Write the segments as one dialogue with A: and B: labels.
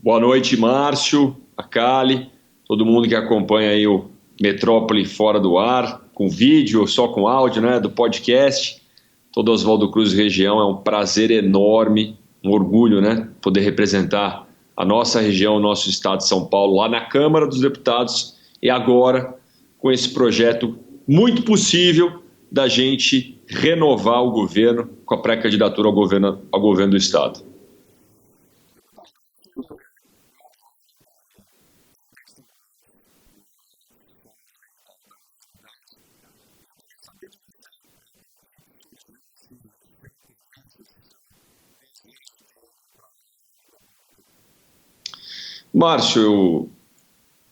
A: Boa noite, Márcio, a Cali, todo mundo que acompanha aí o Metrópole Fora do Ar, com vídeo ou só com áudio, né, do podcast. Todo Oswaldo Cruz região, é um prazer enorme, um orgulho, né, poder representar a nossa região, o nosso estado de São Paulo, lá na Câmara dos Deputados e agora com esse projeto muito possível da gente renovar o governo com a pré-candidatura ao governo do estado. Márcio,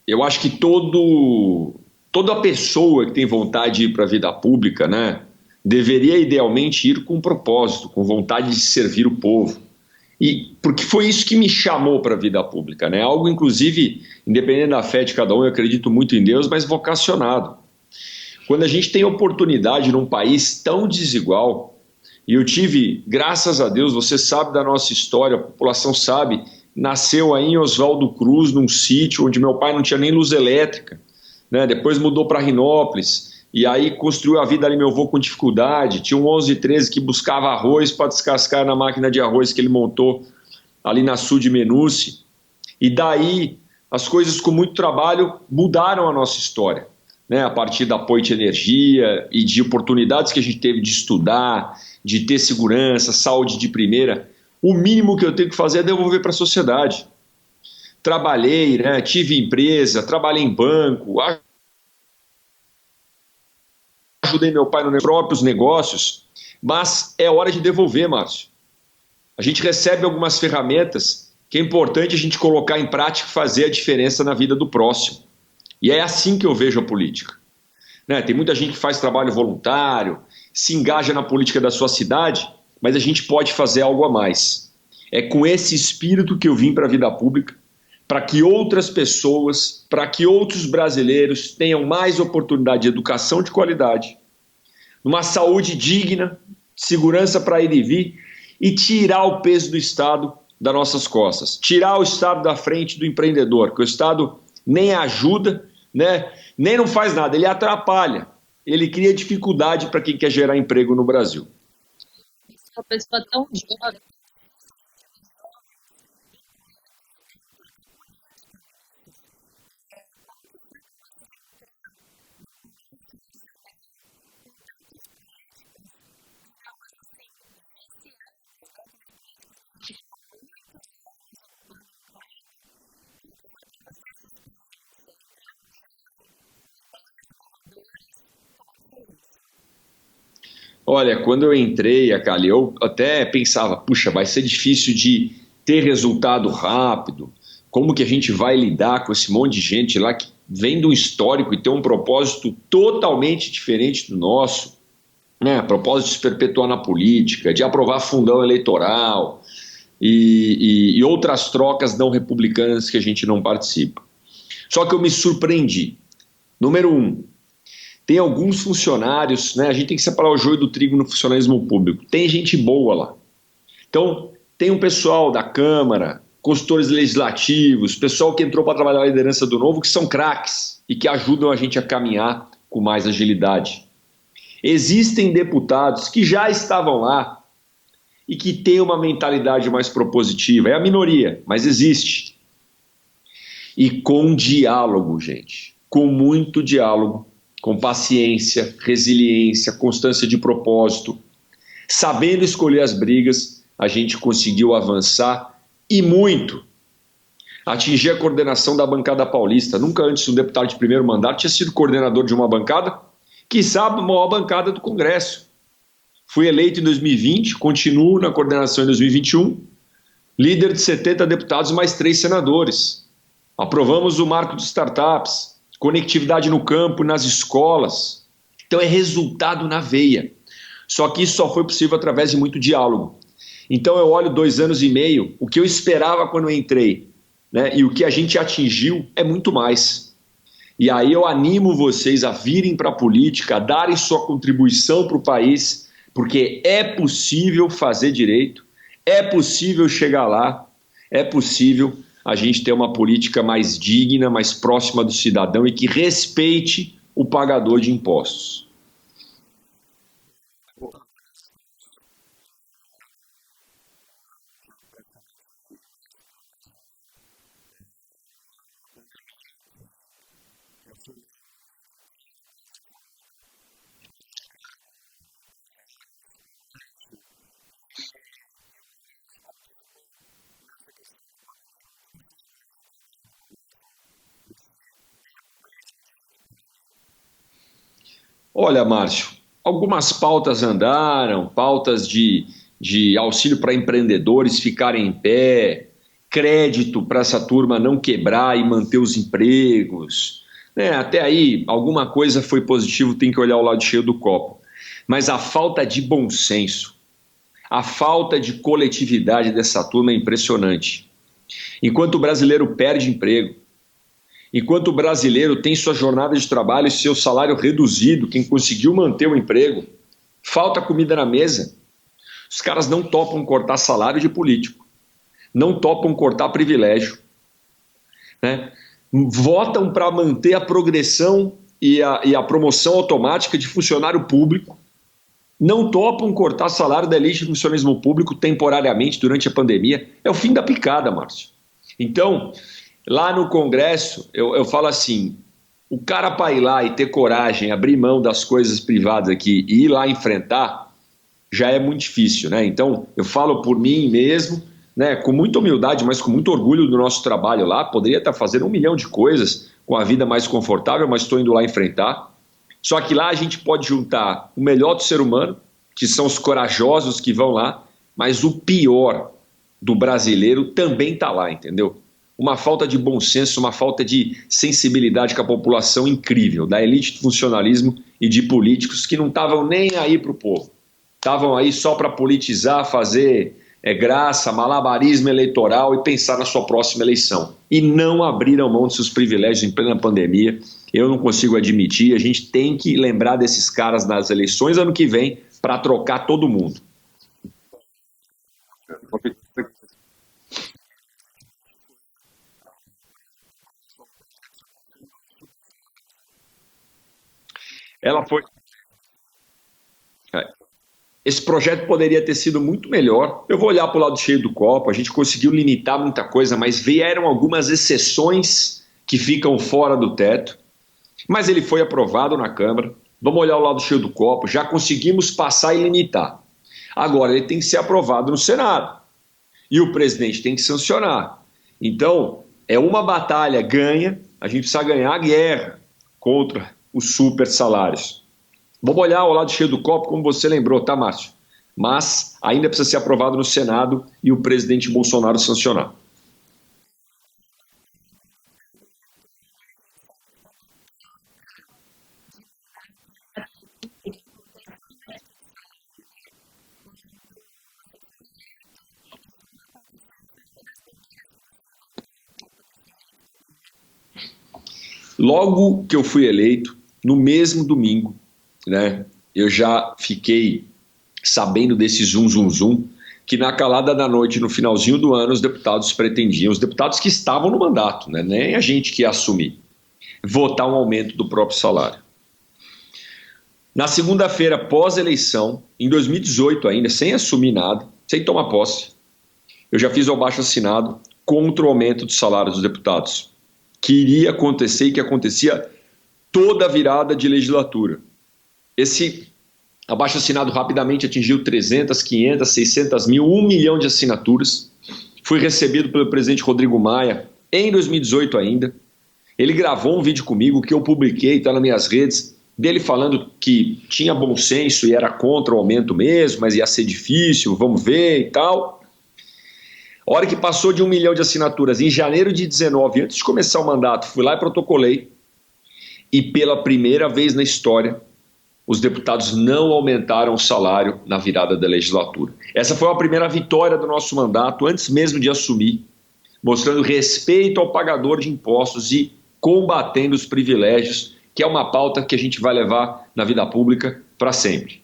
A: eu acho que toda pessoa que tem vontade de ir para a vida pública, né, deveria idealmente ir com um propósito, com vontade de servir o povo. E porque foi isso que me chamou para a vida pública, né? Algo, inclusive, independente da fé de cada um, eu acredito muito em Deus, mas vocacionado. Quando a gente tem oportunidade num país tão desigual, e eu tive, graças a Deus, você sabe da nossa história, a população sabe, nasceu aí em Oswaldo Cruz, num sítio onde meu pai não tinha nem luz elétrica, né? Depois mudou para Rinópolis, e aí construiu a vida ali meu avô com dificuldade, tinha um 11, 13 que buscava arroz para descascar na máquina de arroz que ele montou ali na sul de Menuce, e daí as coisas com muito trabalho mudaram a nossa história, né? A partir da Poit Energia e de oportunidades que a gente teve de estudar, de ter segurança, saúde de primeira. O mínimo que eu tenho que fazer é devolver para a sociedade. Trabalhei, né? Tive empresa, trabalhei em banco, ajudei meu pai nos próprios negócios, mas é hora de devolver, Márcio. A gente recebe algumas ferramentas que é importante a gente colocar em prática e fazer a diferença na vida do próximo. E é assim que eu vejo a política, né? Tem muita gente que faz trabalho voluntário, se engaja na política da sua cidade, mas a gente pode fazer algo a mais. É com esse espírito que eu vim para a vida pública, para que outras pessoas, para que outros brasileiros tenham mais oportunidade de educação de qualidade, uma saúde digna, segurança para ir e vir, e tirar o peso do Estado das nossas costas, tirar o Estado da frente do empreendedor, que o Estado nem ajuda, né? Nem não faz nada, ele atrapalha, ele cria dificuldade para quem quer gerar emprego no Brasil.
B: Uma pessoa tão jovem.
A: Olha, quando eu entrei, Akali, eu até pensava, puxa, vai ser difícil de ter resultado rápido. Como que a gente vai lidar com esse monte de gente lá que vem de um histórico e tem um propósito totalmente diferente do nosso, né? Propósito de se perpetuar na política, de aprovar fundão eleitoral e outras trocas não republicanas que a gente não participa. Só que eu me surpreendi. Número um, tem alguns funcionários, né? A gente tem que separar o joio do trigo no funcionalismo público. Tem gente boa lá. Então, tem um pessoal da Câmara, consultores legislativos, pessoal que entrou para trabalhar na liderança do Novo, que são craques e que ajudam a gente a caminhar com mais agilidade. Existem deputados que já estavam lá e que têm uma mentalidade mais propositiva. É a minoria, mas existe. E com diálogo, gente. Com muito diálogo, com paciência, resiliência, constância de propósito, sabendo escolher as brigas, a gente conseguiu avançar e muito. Atingir a coordenação da bancada paulista. Nunca antes um deputado de primeiro mandato tinha sido coordenador de uma bancada, quiçá a maior bancada do Congresso. Fui eleito em 2020, continuo na coordenação em 2021, líder de 70 deputados mais 3 senadores. Aprovamos o marco de startups, conectividade no campo, nas escolas. Então é resultado na veia. Só que isso só foi possível através de muito diálogo. Então eu olho 2 anos e meio, o que eu esperava quando eu entrei, né, e o que a gente atingiu é muito mais. E aí eu animo vocês a virem para a política, a darem sua contribuição para o país, porque é possível fazer direito, é possível chegar lá, é possível a gente ter uma política mais digna, mais próxima do cidadão e que respeite o pagador de impostos. Olha, Márcio, algumas pautas andaram, pautas de auxílio para empreendedores ficarem em pé, crédito para essa turma não quebrar e manter os empregos. Né? Até aí, alguma coisa foi positivo, tem que olhar o lado cheio do copo. Mas a falta de bom senso, a falta de coletividade dessa turma é impressionante. Enquanto o brasileiro perde emprego, enquanto o brasileiro tem sua jornada de trabalho e seu salário reduzido, quem conseguiu manter o emprego, falta comida na mesa, os caras não topam cortar salário de político, não topam cortar privilégio, né? Votam para manter a progressão e a promoção automática de funcionário público, não topam cortar salário da elite do funcionalismo público temporariamente durante a pandemia. É o fim da picada, Márcio. Então, lá no Congresso, eu falo assim, o cara para ir lá e ter coragem, abrir mão das coisas privadas aqui e ir lá enfrentar, já é muito difícil, né? Então, eu falo por mim mesmo, né, com muita humildade, mas com muito orgulho do nosso trabalho lá, poderia estar fazendo 1 milhão de coisas com a vida mais confortável, mas estou indo lá enfrentar. Só que lá a gente pode juntar o melhor do ser humano, que são os corajosos que vão lá, mas o pior do brasileiro também está lá, entendeu? Uma falta de bom senso, uma falta de sensibilidade com a população incrível, da elite do funcionalismo e de políticos que não estavam nem aí para o povo. Estavam aí só para politizar, fazer graça, malabarismo eleitoral e pensar na sua próxima eleição. E não abriram mão de seus privilégios em plena pandemia. Eu não consigo admitir. A gente tem que lembrar desses caras nas eleições ano que vem para trocar todo mundo. Ela foi. Esse projeto poderia ter sido muito melhor. Eu vou olhar para o lado cheio do copo. A gente conseguiu limitar muita coisa, mas vieram algumas exceções que ficam fora do teto. Mas ele foi aprovado na Câmara. Vamos olhar o lado cheio do copo. Já conseguimos passar e limitar. Agora ele tem que ser aprovado no Senado. E o presidente tem que sancionar. Então, é uma batalha ganha. A gente precisa ganhar a guerra contra os super salários. Vamos olhar ao lado cheio do copo, como você lembrou, tá, Márcio? Mas ainda precisa ser aprovado no Senado e o presidente Bolsonaro sancionar. Logo que eu fui eleito, no mesmo domingo, né, eu já fiquei sabendo desse zum, zum, zum, que na calada da noite, no finalzinho do ano, os deputados pretendiam, os deputados que estavam no mandato, né, nem a gente que ia assumir, votar um aumento do próprio salário. Na segunda-feira, pós-eleição, em 2018 ainda, sem assumir nada, sem tomar posse, eu já fiz o abaixo-assinado contra o aumento do salário dos deputados, que iria acontecer e que acontecia toda a virada de legislatura. Esse abaixo-assinado rapidamente atingiu 300, 500, 600 mil, 1 milhão de assinaturas. Fui recebido pelo presidente Rodrigo Maia em 2018 ainda. Ele gravou um vídeo comigo que eu publiquei, está nas minhas redes, dele falando que tinha bom senso e era contra o aumento mesmo, mas ia ser difícil, vamos ver e tal. A hora que passou de 1 milhão de assinaturas, em janeiro de 19, antes de começar o mandato, fui lá e protocolei. E pela primeira vez na história, os deputados não aumentaram o salário na virada da legislatura. Essa foi a primeira vitória do nosso mandato, antes mesmo de assumir, mostrando respeito ao pagador de impostos e combatendo os privilégios, que é uma pauta que a gente vai levar na vida pública para sempre.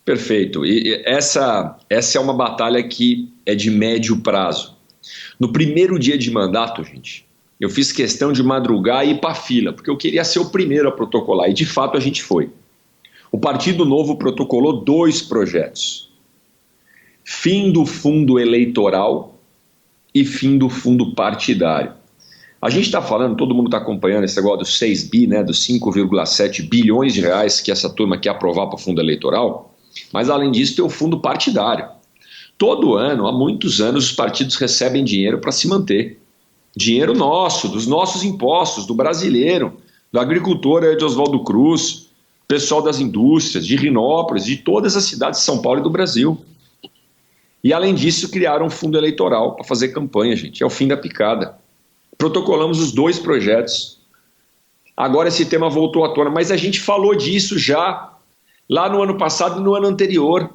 A: Perfeito. E essa é uma batalha que é de médio prazo. No primeiro dia de mandato, gente, eu fiz questão de madrugar e ir para a fila, porque eu queria ser o primeiro a protocolar, e de fato a gente foi. O Partido Novo protocolou 2 projetos. Fim do fundo eleitoral e fim do fundo partidário. A gente está falando, todo mundo está acompanhando esse negócio dos 6 bi, né, dos 5,7 bilhões de reais que essa turma quer aprovar para o fundo eleitoral, mas além disso tem o fundo partidário. Todo ano, há muitos anos, os partidos recebem dinheiro para se manter. Dinheiro nosso, dos nossos impostos, do brasileiro, do agricultor de Oswaldo Cruz, pessoal das indústrias, de Rinópolis, de todas as cidades de São Paulo e do Brasil. E além disso, criaram um fundo eleitoral para fazer campanha, gente. É o fim da picada. Protocolamos os 2 projetos. Agora esse tema voltou à tona, mas a gente falou disso já lá no ano passado e no ano anterior,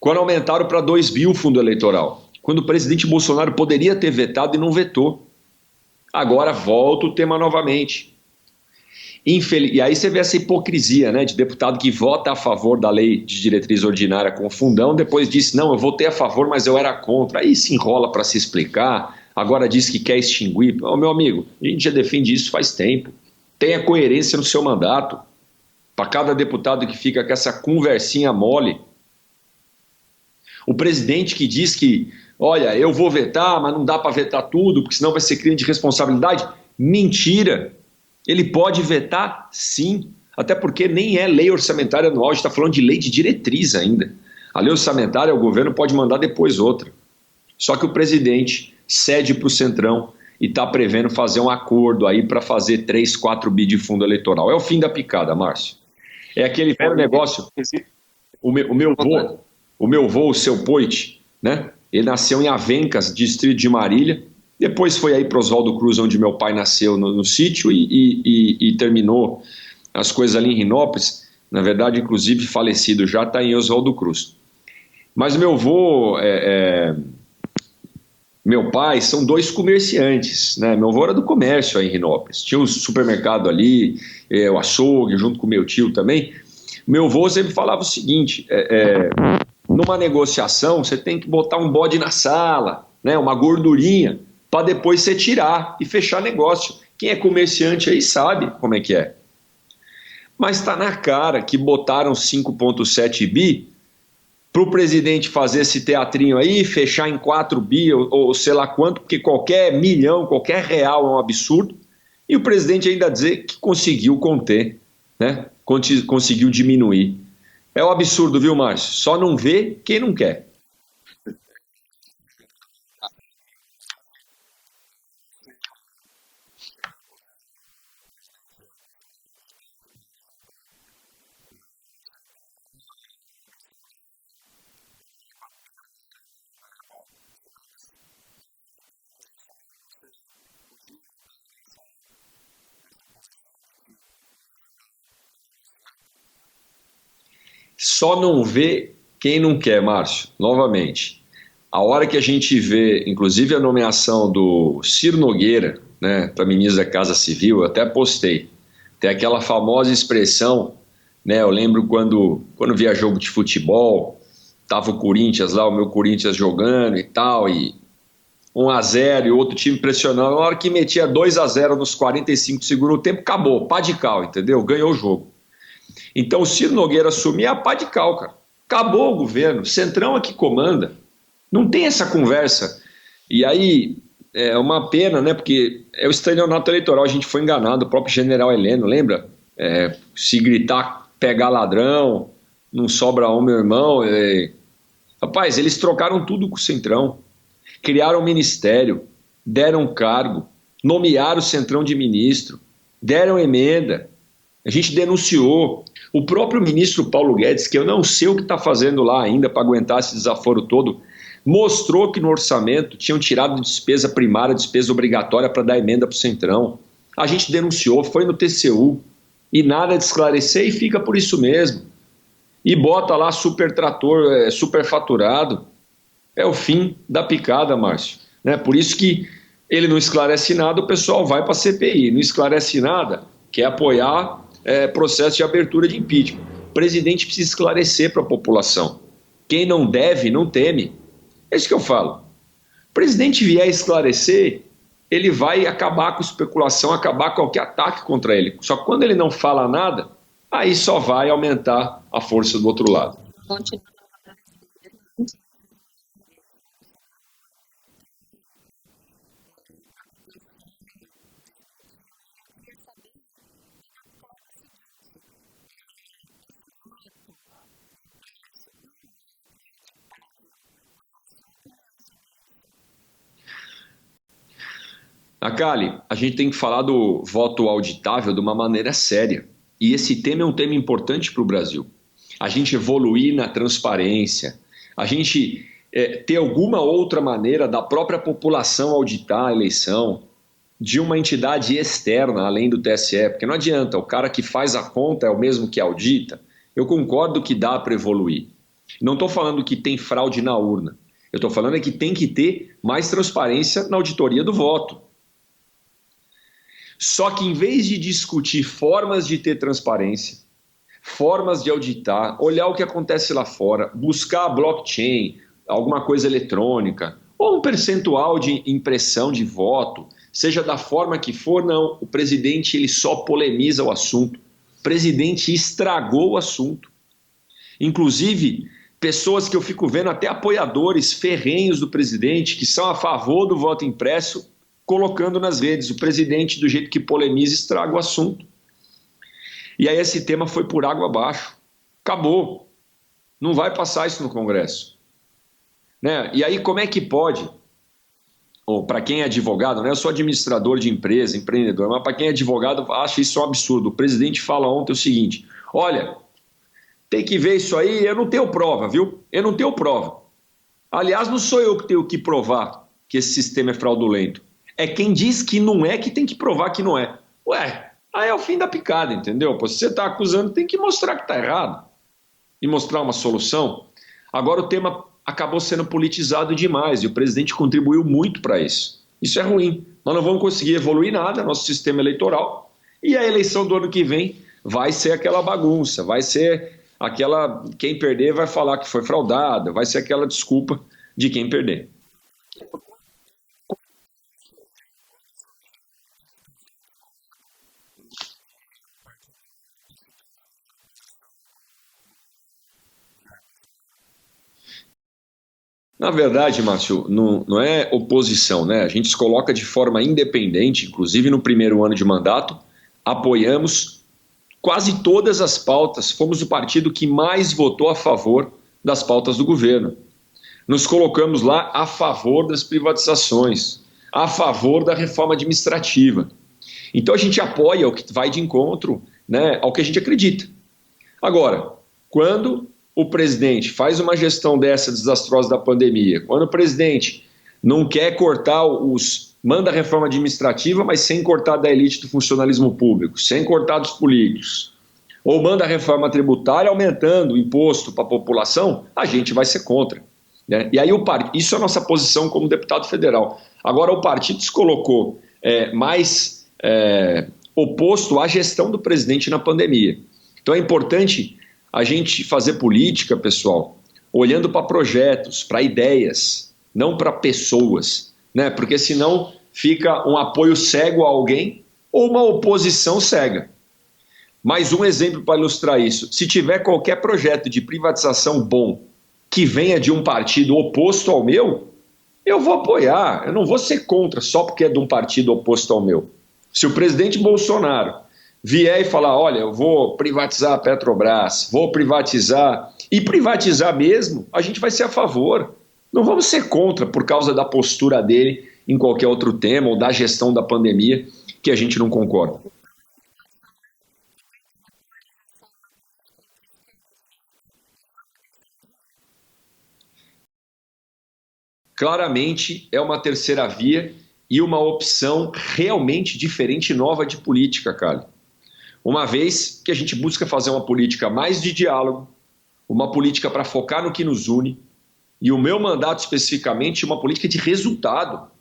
A: quando aumentaram para 2 bi o fundo eleitoral, quando o presidente Bolsonaro poderia ter vetado e não vetou. Agora volta o tema novamente. E aí você vê essa hipocrisia, né, de deputado que vota a favor da lei de diretriz ordinária com o fundão, depois disse, não, eu votei a favor, mas eu era contra. Aí se enrola para se explicar, agora diz que quer extinguir. Oh, meu amigo, a gente já defende isso faz tempo. Tenha coerência no seu mandato. Para cada deputado que fica com essa conversinha mole. O presidente que diz que, olha, eu vou vetar, mas não dá para vetar tudo, porque senão vai ser crime de responsabilidade. Mentira! Ele pode vetar, sim, até porque nem é lei orçamentária anual, a gente está falando de lei de diretriz ainda. A lei orçamentária, o governo pode mandar depois outra. Só que o presidente cede para o Centrão e está prevendo fazer um acordo aí para fazer 3, 4 bi de fundo eleitoral. É o fim da picada, Márcio. É aquele velho negócio. O meu avô, o seu Poit, né? Ele nasceu em Avencas, distrito de Marília. Depois foi aí para Oswaldo Cruz, onde meu pai nasceu no sítio e terminou as coisas ali em Rinópolis. Na verdade, inclusive, falecido já está em Oswaldo Cruz. Mas meu avô, meu pai, são 2 comerciantes, né? Meu avô era do comércio aí em Rinópolis. Tinha um supermercado ali, o açougue, junto com meu tio também. Meu avô sempre falava o seguinte, numa negociação você tem que botar um bode na sala, né? Uma gordurinha, para depois você tirar e fechar negócio. Quem é comerciante aí sabe como é que é. Mas está na cara que botaram 5,7 bi para o presidente fazer esse teatrinho aí, fechar em 4 bi ou sei lá quanto, porque qualquer milhão, qualquer real é um absurdo, e o presidente ainda dizer que conseguiu conter, né? Conseguiu diminuir. É um absurdo, viu, Márcio? Só não vê quem não quer. Só não vê quem não quer, Márcio. Novamente, a hora que a gente vê, inclusive a nomeação do Ciro Nogueira, né, para ministro da Casa Civil, eu até postei. Tem aquela famosa expressão, né, eu lembro quando via jogo de futebol, tava o Corinthians lá, o meu Corinthians jogando e tal, e 1-0 e outro time pressionando. Na hora que metia 2-0 nos 45 do segundo tempo, acabou, pá de cal, entendeu? Ganhou o jogo. Então o Ciro Nogueira assumir a pá de cal, cara. Acabou o governo, Centrão é que comanda. Não tem essa conversa. E aí é uma pena, né? Porque é o estelionato eleitoral, a gente foi enganado, o próprio general Heleno, lembra? Se gritar, pegar ladrão, não sobra um, meu irmão. Rapaz, eles trocaram tudo com o Centrão. Criaram um ministério, deram um cargo, nomearam o Centrão de ministro, deram emenda. A gente denunciou. O próprio ministro Paulo Guedes, que eu não sei o que está fazendo lá ainda para aguentar esse desaforo todo, mostrou que no orçamento tinham tirado despesa primária, despesa obrigatória para dar emenda para o Centrão. A gente denunciou, foi no TCU, e nada de esclarecer e fica por isso mesmo. E bota lá super trator, superfaturado. É o fim da picada, Márcio. Né? Por isso que ele não esclarece nada, o pessoal vai para a CPI. Não esclarece nada, quer apoiar processo de abertura de impeachment. presidente precisa esclarecer para a população. Quem não deve, não teme. É isso que eu falo. O presidente vier esclarecer, ele vai acabar com especulação, acabar com qualquer ataque contra ele. Só que quando ele não fala nada, aí só vai aumentar a força do outro lado.
B: Continua.
A: Akali, a gente tem que falar do voto auditável de uma maneira séria. E esse tema é um tema importante para o Brasil. A gente evoluir na transparência, a gente ter alguma outra maneira da própria população auditar a eleição, de uma entidade externa, além do TSE, porque não adianta, o cara que faz a conta é o mesmo que audita. Eu concordo que dá para evoluir. Não estou falando que tem fraude na urna. Eu estou falando que tem que ter mais transparência na auditoria do voto. Só que em vez de discutir formas de ter transparência, formas de auditar, olhar o que acontece lá fora, buscar a blockchain, alguma coisa eletrônica, ou um percentual de impressão de voto, seja da forma que for, não. O presidente ele só polemiza o assunto. O presidente estragou o assunto. Inclusive, pessoas que eu fico vendo, até apoiadores ferrenhos do presidente, que são a favor do voto impresso, colocando nas redes. O presidente, do jeito que polemiza, estraga o assunto. E aí esse tema foi por água abaixo. Acabou. Não vai passar isso no Congresso. Né? E aí como é que pode, ou para quem é advogado, né? Eu sou administrador de empresa, empreendedor, mas para quem é advogado acha isso um absurdo. O presidente fala ontem o seguinte: olha, tem que ver isso aí, eu não tenho prova, viu? Eu não tenho prova. Aliás, não sou eu que tenho que provar que esse sistema é fraudulento. É quem diz que não é que tem que provar que não é. Ué, aí é o fim da picada, entendeu? Pô, se você está acusando, tem que mostrar que está errado. E mostrar uma solução. Agora o tema acabou sendo politizado demais e o presidente contribuiu muito para isso. Isso é ruim. Nós não vamos conseguir evoluir nada, nosso sistema eleitoral. E a eleição do ano que vem vai ser aquela bagunça, vai ser aquela... Quem perder vai falar que foi fraudado, vai ser aquela desculpa de quem perder. Na verdade, Márcio, não é oposição, né? A gente se coloca de forma independente, inclusive no primeiro ano de mandato, apoiamos quase todas as pautas, fomos o partido que mais votou a favor das pautas do governo. Nos colocamos lá a favor das privatizações, a favor da reforma administrativa. Então a gente apoia o que vai de encontro, né, ao que a gente acredita. Agora, quando o presidente faz uma gestão dessa desastrosa da pandemia, quando o presidente não quer cortar manda a reforma administrativa, mas sem cortar da elite do funcionalismo público, sem cortar dos políticos, ou manda a reforma tributária aumentando o imposto para a população, a gente vai ser contra. Né? E aí isso é a nossa posição como deputado federal. Agora o partido se colocou mais oposto à gestão do presidente na pandemia. Então é importante a gente fazer política, pessoal, olhando para projetos, para ideias, não para pessoas, né? Porque senão fica um apoio cego a alguém ou uma oposição cega. Mais um exemplo para ilustrar isso. Se tiver qualquer projeto de privatização bom que venha de um partido oposto ao meu, eu vou apoiar, eu não vou ser contra só porque é de um partido oposto ao meu. Se o presidente Bolsonaro vier e falar, olha, eu vou privatizar a Petrobras, vou privatizar, e privatizar mesmo, a gente vai ser a favor. Não vamos ser contra por causa da postura dele em qualquer outro tema ou da gestão da pandemia que a gente não concorda. Claramente é uma terceira via e uma opção realmente diferente e nova de política, Cali. Uma vez que a gente busca fazer uma política mais de diálogo, uma política para focar no que nos une, e o meu mandato especificamente uma política de resultado.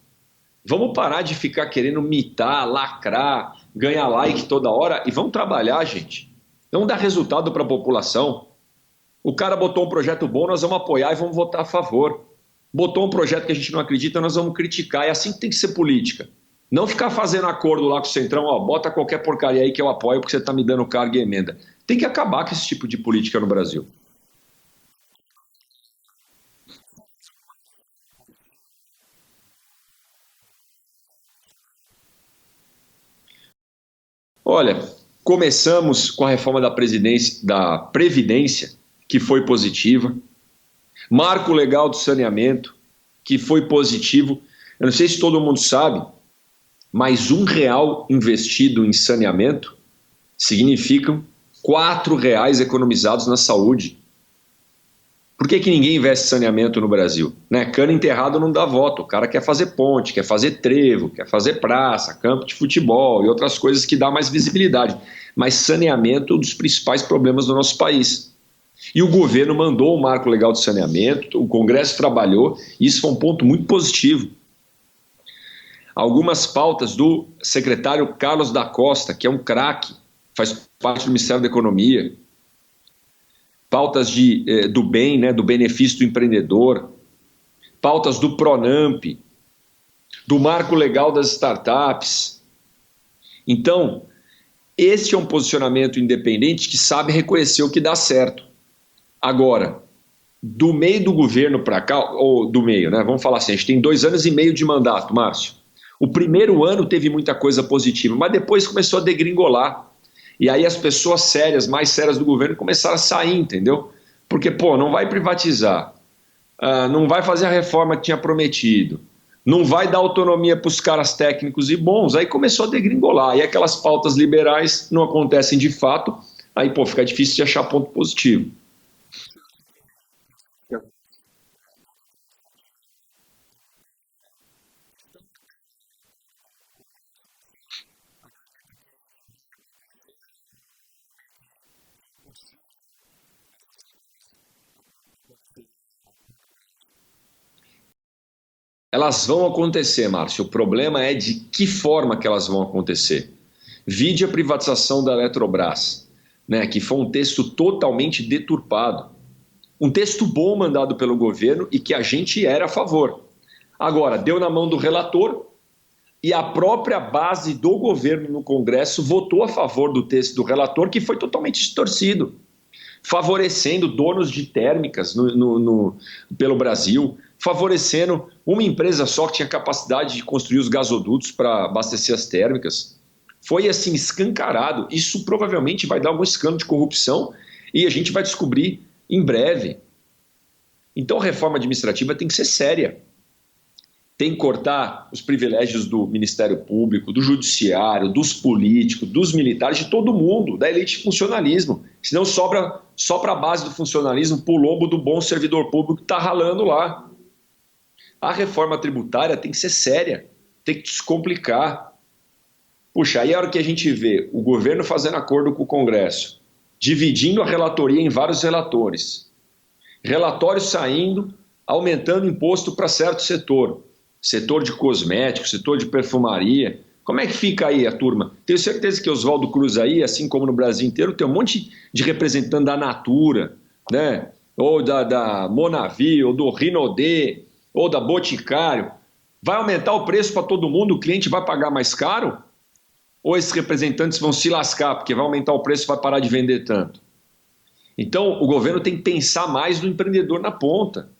A: Vamos parar de ficar querendo mitar, lacrar, ganhar like toda hora e vamos trabalhar, gente. Não dá resultado para a população. O cara botou um projeto bom, nós vamos apoiar e vamos votar a favor. Botou um projeto que a gente não acredita, nós vamos criticar. É assim que tem que ser política. Não ficar fazendo acordo lá com o Centrão, ó, bota qualquer porcaria aí que eu apoio porque você está me dando carga e emenda. Tem que acabar com esse tipo de política no Brasil. Olha, começamos com a reforma da Previdência, que foi positiva. Marco legal do saneamento, que foi positivo. Eu não sei se todo mundo sabe, mas R$ 1 investido em saneamento significam R$ 4 economizados na saúde. Por que ninguém investe em saneamento no Brasil? Né? Cano enterrado não dá voto. O cara quer fazer ponte, quer fazer trevo, quer fazer praça, campo de futebol e outras coisas que dão mais visibilidade. Mas saneamento é um dos principais problemas do nosso país. E o governo mandou o marco legal de saneamento, o Congresso trabalhou, e isso foi um ponto muito positivo. Algumas pautas do secretário Carlos da Costa, que é um craque, faz parte do Ministério da Economia, pautas do bem, né, do benefício do empreendedor, pautas do Pronamp, do marco legal das startups. Então, esse é um posicionamento independente que sabe reconhecer o que dá certo. Agora, do meio do governo para cá, ou do meio, né? Vamos falar assim, a gente tem 2 anos e meio de mandato, Márcio. O primeiro ano teve muita coisa positiva, mas depois começou a degringolar. E aí as pessoas sérias, mais sérias do governo, começaram a sair, entendeu? Porque, pô, não vai privatizar, não vai fazer a reforma que tinha prometido, não vai dar autonomia para os caras técnicos e bons. Aí começou a degringolar. E aquelas pautas liberais não acontecem de fato, aí, pô, fica difícil de achar ponto positivo. Elas vão acontecer, Márcio. O problema é de que forma que elas vão acontecer. Vide a privatização da Eletrobras, né, que foi um texto totalmente deturpado. Um texto bom mandado pelo governo e que a gente era a favor. Agora, deu na mão do relator e a própria base do governo no Congresso votou a favor do texto do relator, que foi totalmente distorcido, favorecendo donos de térmicas pelo Brasil, favorecendo uma empresa só que tinha capacidade de construir os gasodutos para abastecer as térmicas. Foi assim escancarado. Isso provavelmente vai dar algum escândalo de corrupção e a gente vai descobrir em breve. Então a reforma administrativa tem que ser séria. Tem que cortar os privilégios do Ministério Público, do Judiciário, dos políticos, dos militares, de todo mundo, da elite de funcionalismo. Senão sobra só para a base do funcionalismo, para o lombo do bom servidor público que está ralando lá. A reforma tributária tem que ser séria, tem que descomplicar. Puxa, aí é a hora que a gente vê o governo fazendo acordo com o Congresso, dividindo a relatoria em vários relatores, relatórios saindo, aumentando imposto para certo setor de cosméticos, setor de perfumaria. Como é que fica aí a turma? Tenho certeza que Oswaldo Cruz aí, assim como no Brasil inteiro, tem um monte de representante da Natura, né? Ou da Monavi, ou do Rinodê, ou da Boticário. Vai aumentar o preço para todo mundo, o cliente vai pagar mais caro? Ou esses representantes vão se lascar, porque vai aumentar o preço e vai parar de vender tanto? Então, o governo tem que pensar mais no empreendedor na ponta.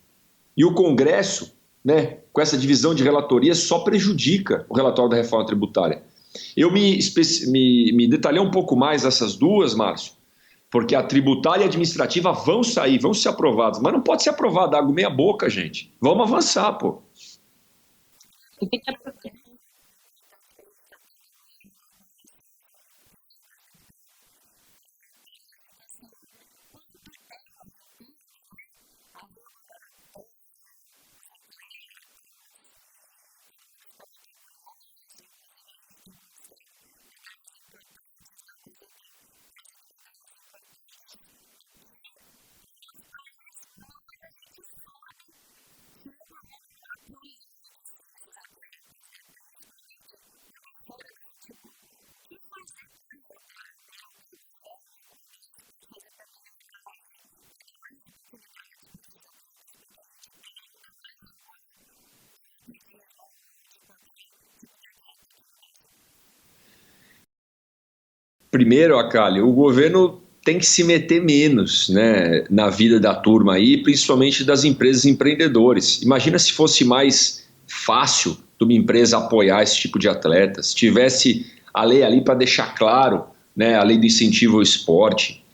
A: E o Congresso, né, com essa divisão de relatorias, só prejudica o relatório da reforma tributária. Eu me detalhei um pouco mais essas duas, Márcio, porque a tributária e a administrativa vão sair, vão ser aprovadas, mas não pode ser aprovada água meia boca, gente. Vamos avançar, pô.
B: O que que é
A: Primeiro, Acali, o governo tem que se meter menos, né, na vida da turma aí, principalmente das empresas empreendedores. Imagina se fosse mais fácil de uma empresa apoiar esse tipo de atletas, tivesse a lei ali para deixar claro, né, a lei do incentivo ao esporte.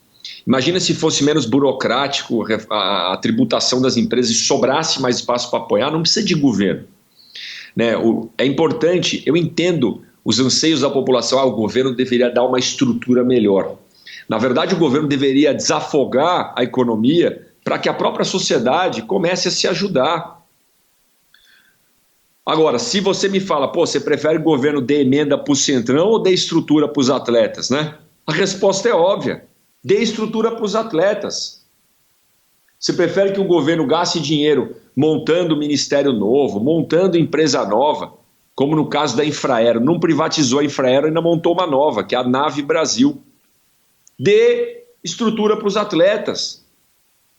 A: Imagina se fosse menos burocrático a tributação das empresas e sobrasse mais espaço para apoiar, não precisa de governo. Né? É importante, eu entendo os anseios da população, o governo deveria dar uma estrutura melhor. Na verdade, o governo deveria desafogar a economia para que a própria sociedade comece a se ajudar. Agora, se você me fala, pô, você prefere que o governo dê emenda para o Centrão ou dê estrutura para os atletas, né? A resposta é óbvia. Dê estrutura para os atletas. Você prefere que o governo gaste dinheiro montando ministério novo, montando empresa nova, como no caso da Infraero. Não privatizou a Infraero, ainda montou uma nova, que é a Nave Brasil. Dê estrutura para os atletas.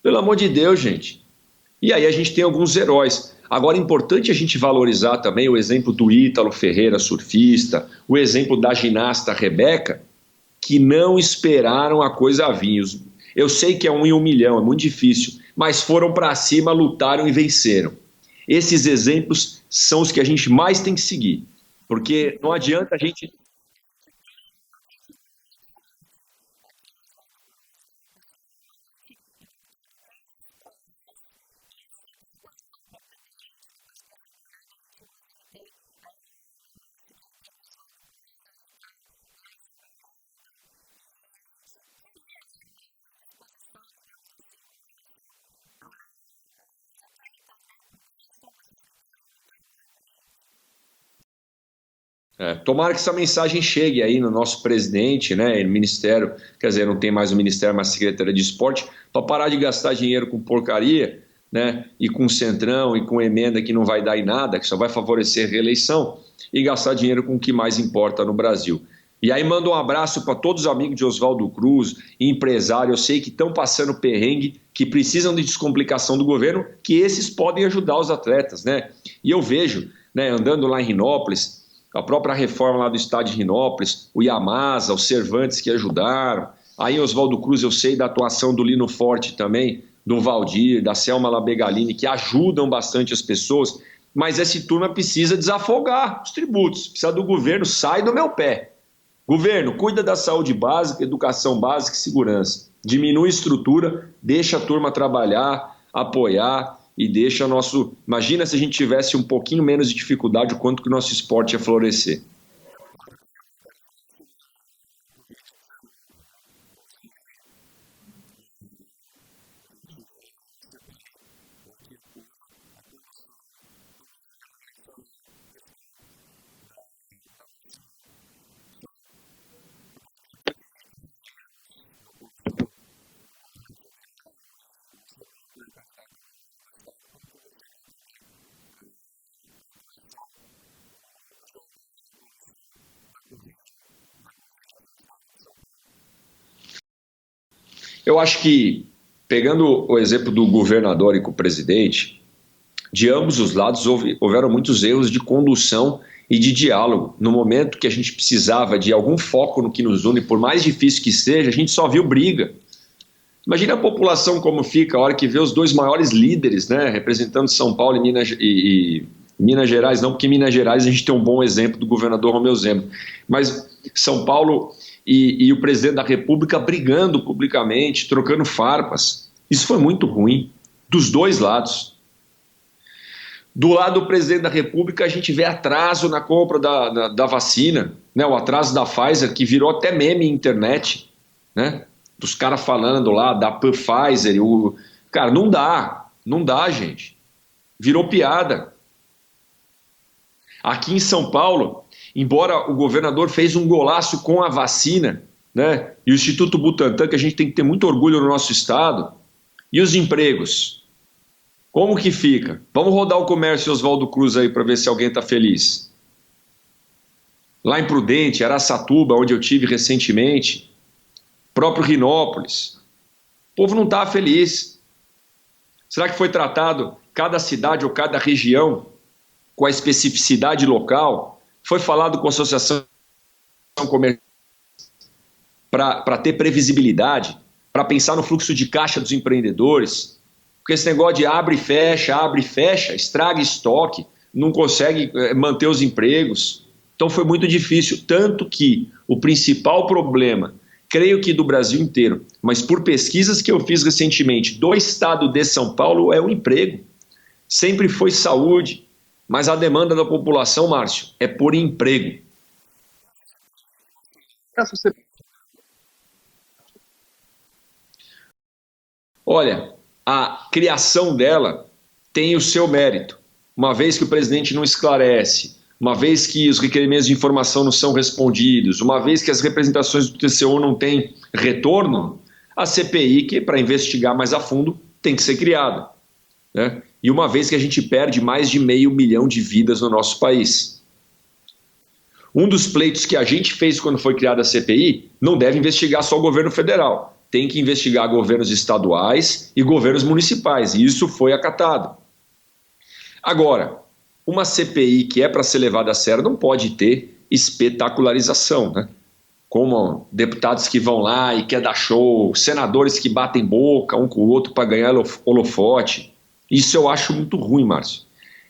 A: Pelo amor de Deus, gente. E aí a gente tem alguns heróis. Agora é importante a gente valorizar também o exemplo do Ítalo Ferreira, surfista, o exemplo da ginasta Rebeca, que não esperaram a coisa vir. Eu sei que é 1 em 1 milhão, é muito difícil, mas foram para cima, lutaram e venceram. Esses exemplos são os que a gente mais tem que seguir, porque não adianta a gente... tomara que essa mensagem chegue aí no nosso presidente, né, no Ministério, quer dizer, não tem mais o Ministério, mas a Secretaria de Esporte, para parar de gastar dinheiro com porcaria, né, e com centrão e com emenda que não vai dar em nada, que só vai favorecer a reeleição, e gastar dinheiro com o que mais importa no Brasil. E aí mando um abraço para todos os amigos de Oswaldo Cruz, empresários, eu sei que estão passando perrengue, que precisam de descomplicação do governo, que esses podem ajudar os atletas, né? E eu vejo, né, andando lá em Rinópolis, a própria reforma lá do estádio de Rinópolis, o Yamasa, os Cervantes que ajudaram. Aí em Oswaldo Cruz eu sei da atuação do Lino Forte também, do Valdir, da Selma Labegalini, que ajudam bastante as pessoas, mas essa turma precisa desafogar os tributos, precisa do governo, sai do meu pé. Governo, cuida da saúde básica, educação básica e segurança. Diminui a estrutura, deixa a turma trabalhar, apoiar e deixa nosso... Imagina se a gente tivesse um pouquinho menos de dificuldade, o quanto que o nosso esporte ia florescer. Eu acho que, pegando o exemplo do governador e com o presidente, de ambos os lados houveram muitos erros de condução e de diálogo. No momento que a gente precisava de algum foco no que nos une, por mais difícil que seja, a gente só viu briga. Imagina a população como fica a hora que vê os dois maiores líderes, né, representando São Paulo e Minas Gerais, não, porque em Minas Gerais a gente tem um bom exemplo do governador Romeu Zema, mas São Paulo e o presidente da República brigando publicamente, trocando farpas. Isso foi muito ruim, dos dois lados. Do lado do presidente da República, a gente vê atraso na compra da vacina, né? O atraso da Pfizer, que virou até meme em internet, né? Dos caras falando lá da Pfizer. Cara, não dá, gente. Virou piada. Aqui em São Paulo, embora o governador fez um golaço com a vacina, né? E o Instituto Butantan, que a gente tem que ter muito orgulho no nosso estado, e os empregos? Como que fica? Vamos rodar o comércio Oswaldo Cruz aí para ver se alguém está feliz. Lá em Prudente, Araçatuba, onde eu tive recentemente, próprio Rinópolis, o povo não está feliz. Será que foi tratado cada cidade ou cada região com a especificidade local? Foi falado com a associação comercial? para ter previsibilidade, para pensar no fluxo de caixa dos empreendedores, porque esse negócio de abre e fecha, estraga estoque, não consegue manter os empregos. Então foi muito difícil, tanto que o principal problema, creio que do Brasil inteiro, mas por pesquisas que eu fiz recentemente do estado de São Paulo, é o emprego. Sempre foi saúde, mas a demanda da população, Márcio, é por emprego. Olha, a criação dela tem o seu mérito. Uma vez que o presidente não esclarece, uma vez que os requerimentos de informação não são respondidos, uma vez que as representações do TCU não têm retorno, a CPI, que para investigar mais a fundo, tem que ser criada, né? E uma vez que a gente perde mais de 500 mil de vidas no nosso país. Um dos pleitos que a gente fez quando foi criada a CPI não deve investigar só o governo federal, tem que investigar governos estaduais e governos municipais, e isso foi acatado. Agora, uma CPI que é para ser levada a sério não pode ter espetacularização, né? Como deputados que vão lá e quer dar show, senadores que batem boca um com o outro para ganhar holofote. Isso eu acho muito ruim, Márcio.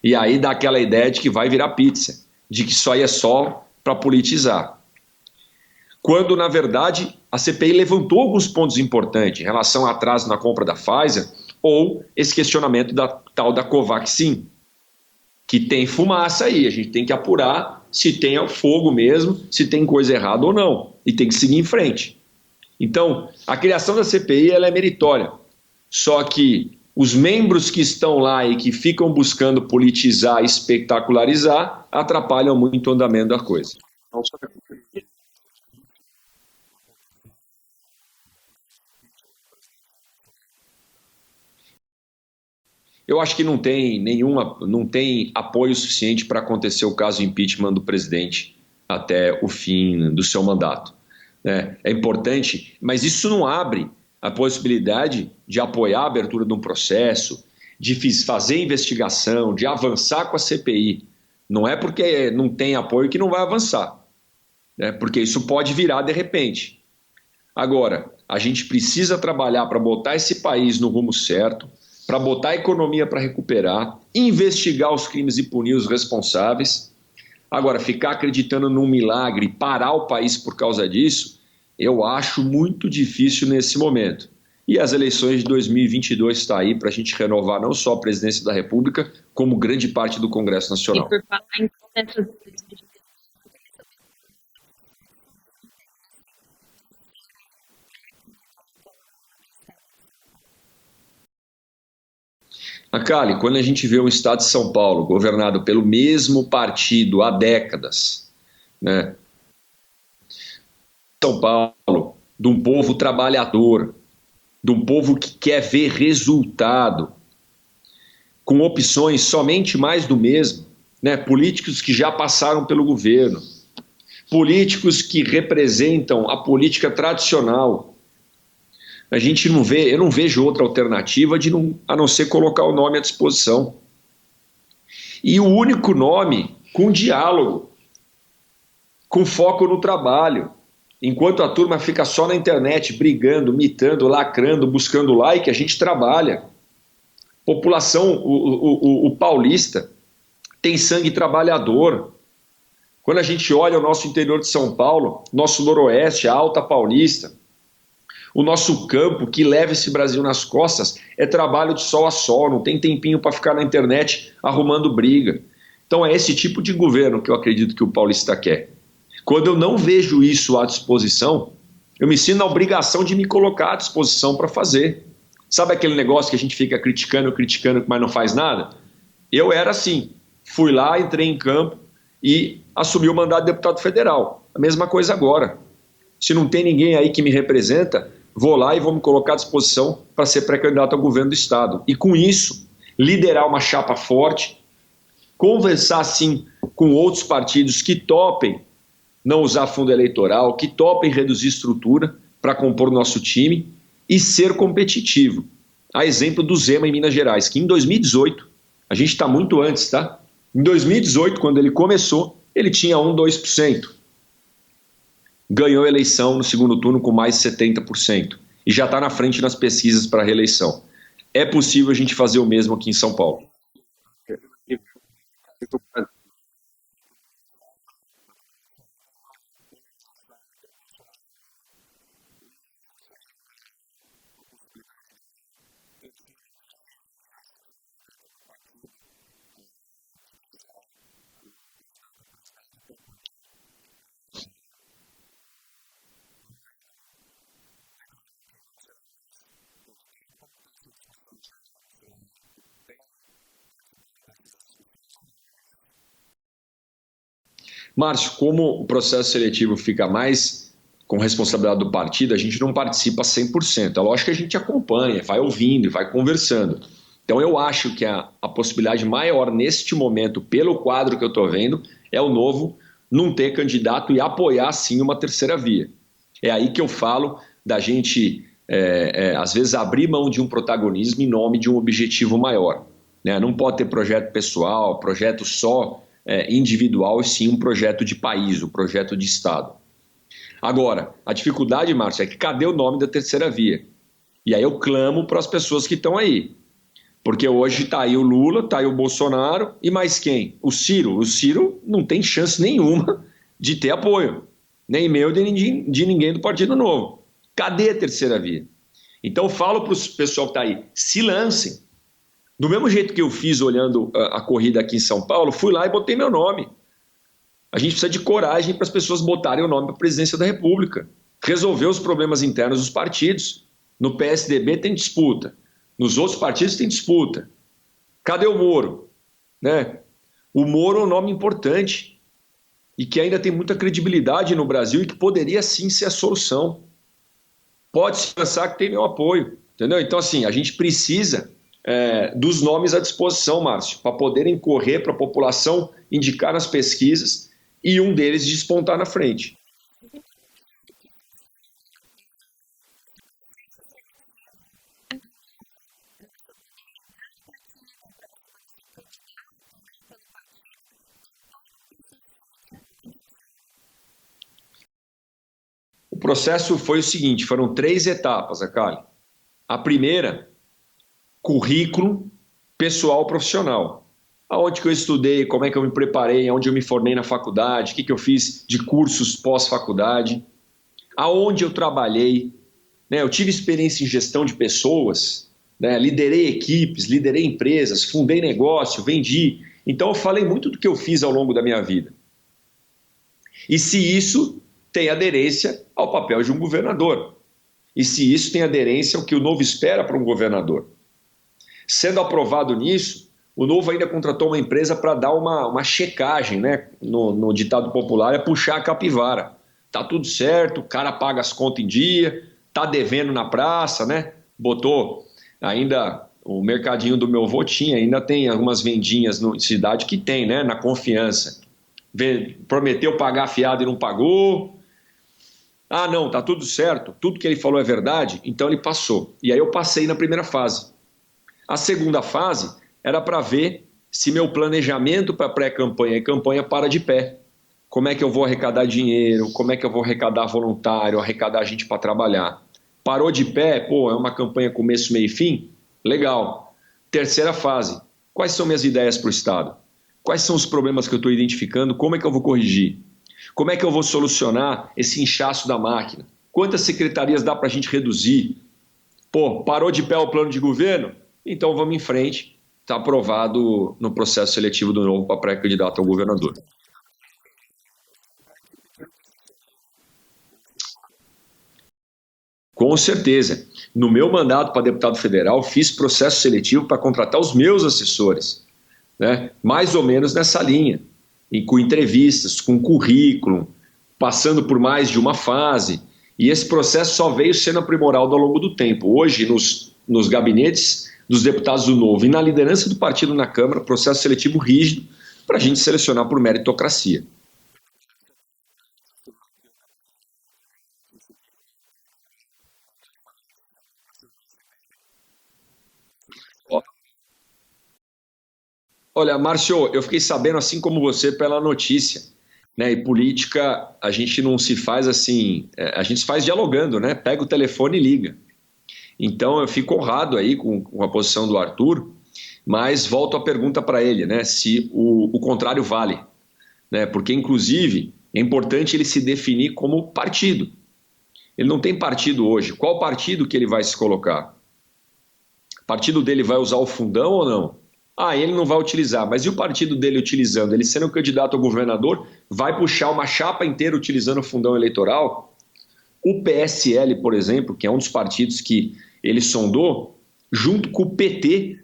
A: E aí dá aquela ideia de que vai virar pizza, de que isso aí é só para politizar. Quando, na verdade, a CPI levantou alguns pontos importantes em relação a atraso na compra da Pfizer ou esse questionamento da tal da Covaxin, que tem fumaça aí, a gente tem que apurar se tem fogo mesmo, se tem coisa errada ou não, e tem que seguir em frente. Então, a criação da CPI ela é meritória, só que os membros que estão lá e que ficam buscando politizar, espetacularizar, atrapalham muito o andamento da coisa. Eu acho que não tem apoio suficiente para acontecer o caso impeachment do presidente até o fim do seu mandato, né? É importante, mas isso não abre a possibilidade de apoiar a abertura de um processo, de fazer investigação, de avançar com a CPI. Não é porque não tem apoio que não vai avançar, né? Porque isso pode virar de repente. Agora, a gente precisa trabalhar para botar esse país no rumo certo, para botar a economia para recuperar, investigar os crimes e punir os responsáveis. Agora, ficar acreditando num milagre, parar o país por causa disso, eu acho muito difícil nesse momento. E as eleições de 2022 estão aí para a gente renovar não só a presidência da República, como grande parte do Congresso Nacional.
B: E por falar em essas eleições.
A: Acali, quando a gente vê um estado de São Paulo governado pelo mesmo partido há décadas, né? São Paulo, de um povo trabalhador, de um povo que quer ver resultado, com opções somente mais do mesmo, né? Políticos que já passaram pelo governo, políticos que representam a política tradicional. A gente não vê, eu não vejo outra alternativa a não ser colocar o nome à disposição. E o único nome com diálogo, com foco no trabalho. Enquanto a turma fica só na internet, brigando, mitando, lacrando, buscando like, a gente trabalha. População, o paulista, tem sangue trabalhador. Quando a gente olha o nosso interior de São Paulo, nosso noroeste, a Alta Paulista, o nosso campo que leva esse Brasil nas costas é trabalho de sol a sol, não tem tempinho para ficar na internet arrumando briga. Então é esse tipo de governo que eu acredito que o paulista quer. Quando eu não vejo isso à disposição, eu me sinto na obrigação de me colocar à disposição para fazer. Sabe aquele negócio que a gente fica criticando, mas não faz nada? Eu era assim, fui lá, entrei em campo e assumi o mandato de deputado federal. A mesma coisa agora. Se não tem ninguém aí que me representa, vou lá e vou me colocar à disposição para ser pré-candidato ao governo do Estado. E com isso, liderar uma chapa forte, conversar sim com outros partidos que topem não usar fundo eleitoral, que topem reduzir estrutura para compor o nosso time e ser competitivo. A exemplo do Zema em Minas Gerais, que em 2018, a gente está muito antes, tá? Em 2018, quando ele começou, ele tinha 2%. ganhou a eleição no segundo turno com mais de 70% e já está na frente nas pesquisas para a reeleição. É possível a gente fazer o mesmo aqui em São Paulo. Márcio, como o processo seletivo fica mais com responsabilidade do partido, a gente não participa 100%. É lógico que a gente acompanha, vai ouvindo e vai conversando. Então, eu acho que a possibilidade maior neste momento, pelo quadro que eu estou vendo, é o Novo não ter candidato e apoiar, sim, uma terceira via. É aí que eu falo da gente, às vezes, abrir mão de um protagonismo em nome de um objetivo maior, né? Não pode ter projeto pessoal, projeto só individual, e sim um projeto de país, um projeto de Estado. Agora, a dificuldade, Márcio, é que cadê o nome da terceira via? E aí eu clamo para as pessoas que estão aí. Porque hoje está aí o Lula, está aí o Bolsonaro, e mais quem? O Ciro. O Ciro não tem chance nenhuma de ter apoio, nem meu, nem de ninguém do Partido Novo. Cadê a terceira via? Então eu falo para o pessoal que está aí, se lancem. Do mesmo jeito que eu fiz olhando a corrida aqui em São Paulo, fui lá e botei meu nome. A gente precisa de coragem para as pessoas botarem o nome para a presidência da República. Resolver os problemas internos dos partidos. No PSDB tem disputa. Nos outros partidos tem disputa. Cadê o Moro? Né? O Moro é um nome importante e que ainda tem muita credibilidade no Brasil e que poderia sim ser a solução. Pode-se pensar que tem meu apoio. Entendeu? Então, assim, a gente precisa dos nomes à disposição, Márcio, para poderem correr para a população, indicar nas pesquisas e um deles despontar na frente. O processo foi o seguinte, foram 3 etapas, Akali. A primeira, currículo pessoal profissional. Aonde que eu estudei, como é que eu me preparei, aonde eu me formei na faculdade, o que eu fiz de cursos pós-faculdade, aonde eu trabalhei, né? Eu tive experiência em gestão de pessoas, né? Liderei equipes, liderei empresas, fundei negócio, vendi. Então eu falei muito do que eu fiz ao longo da minha vida. E se isso tem aderência ao papel de um governador. E se isso tem aderência ao que o Novo espera para um governador. Sendo aprovado nisso, o Novo ainda contratou uma empresa para dar uma checagem, né? No ditado popular, é puxar a capivara. Tá tudo certo, o cara paga as contas em dia, tá devendo na praça, né? Botou ainda o mercadinho do meu avô tinha, ainda tem algumas vendinhas na cidade que tem, né? Na confiança. Prometeu pagar fiado e não pagou. Ah, não, tá tudo certo, tudo que ele falou é verdade, então ele passou. E aí eu passei na primeira fase. A segunda fase era para ver se meu planejamento para pré-campanha e campanha para de pé. Como é que eu vou arrecadar dinheiro, como é que eu vou arrecadar voluntário, arrecadar gente para trabalhar. Parou de pé, pô, é uma campanha começo, meio e fim? Legal. Terceira fase, quais são minhas ideias para o Estado? Quais são os problemas que eu estou identificando, como é que eu vou corrigir? Como é que eu vou solucionar esse inchaço da máquina? Quantas secretarias dá para a gente reduzir? Pô, parou de pé o plano de governo? Então vamos em frente. Está aprovado no processo seletivo do Novo para pré-candidato ao governador. Com certeza. No meu mandato para deputado federal, fiz processo seletivo para contratar os meus assessores, né? Mais ou menos nessa linha, e com entrevistas, com currículo, passando por mais de uma fase. E esse processo só veio sendo aprimorado ao longo do tempo. Hoje, nos gabinetes dos deputados do Novo e na liderança do partido na Câmara, processo seletivo rígido para a gente selecionar por meritocracia. Olha, Márcio, eu fiquei sabendo, assim como você, pela notícia. né? E política a gente não se faz assim, a gente se faz dialogando, né? Pega o telefone e liga. Então eu fico honrado aí com a posição do Arthur, mas volto a pergunta para ele, né? Se o contrário vale, né? Porque inclusive é importante ele se definir como partido. Ele não tem partido hoje. Qual partido que ele vai se colocar? O partido dele vai usar o fundão ou não? Ah, ele não vai utilizar, mas e o partido dele utilizando? Ele sendo candidato a governador, vai puxar uma chapa inteira utilizando o fundão eleitoral? O PSL, por exemplo, que é um dos partidos que ele sondou, junto com o PT,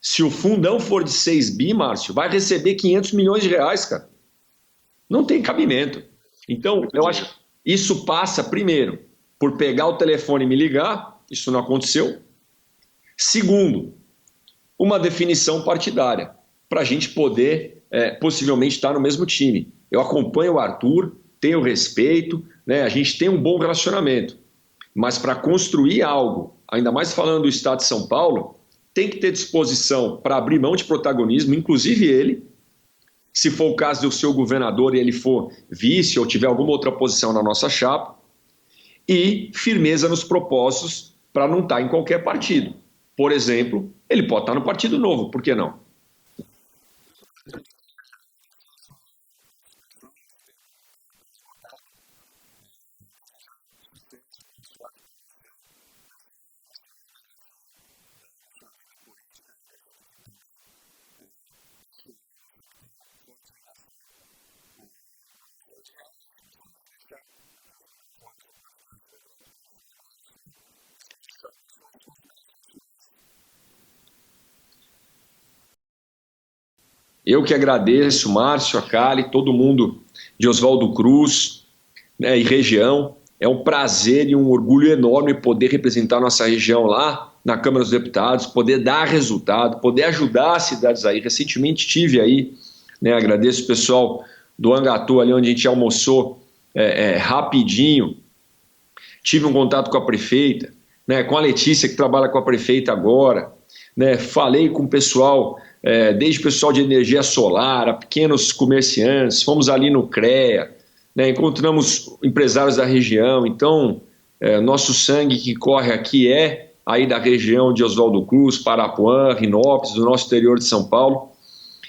A: se o fundão for de 6 bi, Márcio, vai receber 500 milhões de reais, cara. Não tem cabimento. Então, eu acho que isso passa, primeiro, por pegar o telefone e me ligar, isso não aconteceu. Segundo, uma definição partidária, para a gente poder possivelmente estar no mesmo time. Eu acompanho o Arthur, tenho respeito, né? A gente tem um bom relacionamento, mas para construir algo, ainda mais falando do Estado de São Paulo, tem que ter disposição para abrir mão de protagonismo, inclusive ele, se for o caso do seu governador e ele for vice ou tiver alguma outra posição na nossa chapa, e firmeza nos propósitos para não estar em qualquer partido. Por exemplo, ele pode estar no Partido Novo, por que não? Eu que agradeço, Márcio, a Cali, todo mundo de Oswaldo Cruz, né, e região. É um prazer e um orgulho enorme poder representar nossa região lá na Câmara dos Deputados, poder dar resultado, poder ajudar as cidades aí. Recentemente estive aí, né, agradeço o pessoal do Angatu, ali onde a gente almoçou rapidinho. Tive um contato com a prefeita, né, com a Letícia, que trabalha com a prefeita agora. Né, falei com o pessoal, desde o pessoal de energia solar, a pequenos comerciantes, fomos ali no CREA, né, encontramos empresários da região. Então, nosso sangue que corre aqui é aí da região de Oswaldo Cruz, Parapuã, Rinópolis, do nosso interior de São Paulo,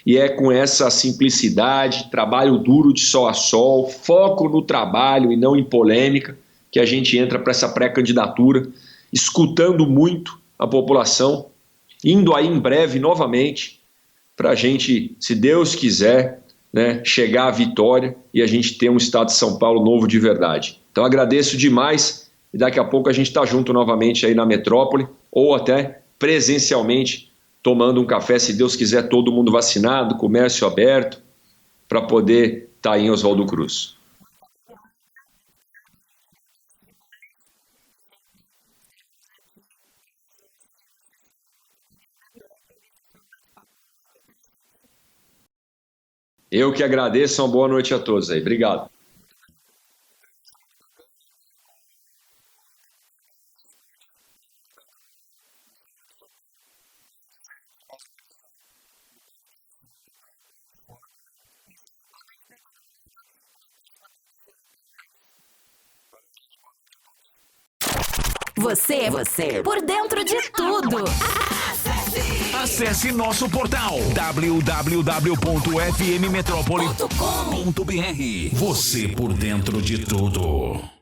A: e é com essa simplicidade, trabalho duro de sol a sol, foco no trabalho e não em polêmica, que a gente entra para essa pré-candidatura, escutando muito a população, indo aí em breve novamente para a gente, se Deus quiser, né, chegar à vitória e a gente ter um Estado de São Paulo novo de verdade. Então agradeço demais e daqui a pouco a gente está junto novamente aí na metrópole ou até presencialmente tomando um café, se Deus quiser, todo mundo vacinado, comércio aberto, para poder estar aí em Oswaldo Cruz. Eu que agradeço, uma boa noite a todos aí. Obrigado.
C: Você por dentro de tudo.
D: Acesse nosso portal www.fmmetrópole.com.br. Você por dentro de tudo.